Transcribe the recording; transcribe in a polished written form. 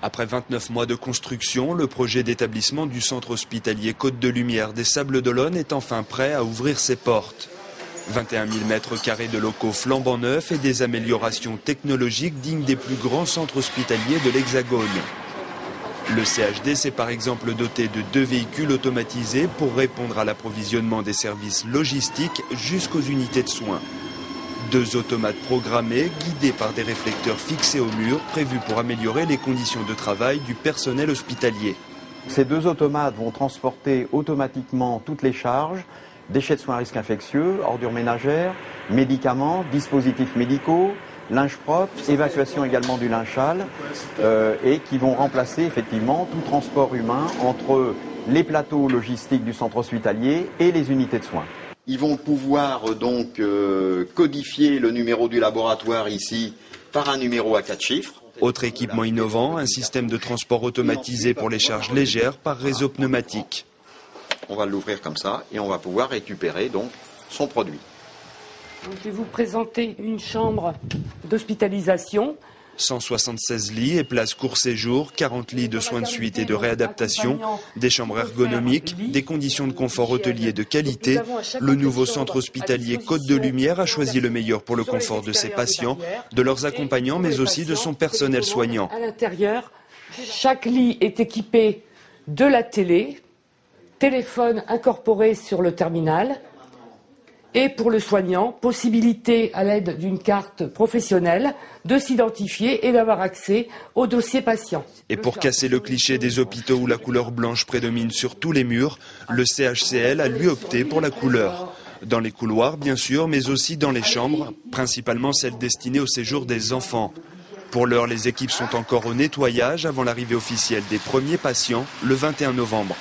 Après 29 mois de construction, le projet d'établissement du centre hospitalier Côte de Lumière des Sables-d'Olonne est enfin prêt à ouvrir ses portes. 21 000 m² de locaux flambant neufs et des améliorations technologiques dignes des plus grands centres hospitaliers de l'Hexagone. Le CHD s'est par exemple doté de 2 véhicules automatisés pour répondre à l'approvisionnement des services logistiques jusqu'aux unités de soins. 2 automates programmés, guidés par des réflecteurs fixés au mur, prévus pour améliorer les conditions de travail du personnel hospitalier. Ces 2 automates vont transporter automatiquement toutes les charges, déchets de soins à risque infectieux, ordures ménagères, médicaments, dispositifs médicaux, linge propre, évacuation également du linge sale, et qui vont remplacer effectivement tout transport humain entre les plateaux logistiques du centre hospitalier et les unités de soins. Ils vont pouvoir donc codifier le numéro du laboratoire ici par un numéro à 4 chiffres. Autre équipement innovant, un système de transport automatisé pour les charges légères par réseau pneumatique. On va l'ouvrir comme ça et on va pouvoir récupérer donc son produit. Je vais vous présenter une chambre d'hospitalisation. 176 lits et places court séjour, 40 lits de soins de suite et de réadaptation, des chambres ergonomiques, des conditions de confort hôtelier de qualité. Le nouveau centre hospitalier Côte de Lumière a choisi le meilleur pour le confort de ses patients, de leurs accompagnants, mais aussi de son personnel soignant. À l'intérieur, chaque lit est équipé de la télé, téléphone incorporé sur le terminal. Et pour le soignant, possibilité à l'aide d'une carte professionnelle de s'identifier et d'avoir accès au dossier patient. Et pour casser le cliché des hôpitaux où la couleur blanche prédomine sur tous les murs, le CHCL a lui opté pour la couleur. Dans les couloirs bien sûr, mais aussi dans les chambres, principalement celles destinées au séjour des enfants. Pour l'heure, les équipes sont encore au nettoyage avant l'arrivée officielle des premiers patients le 21 novembre.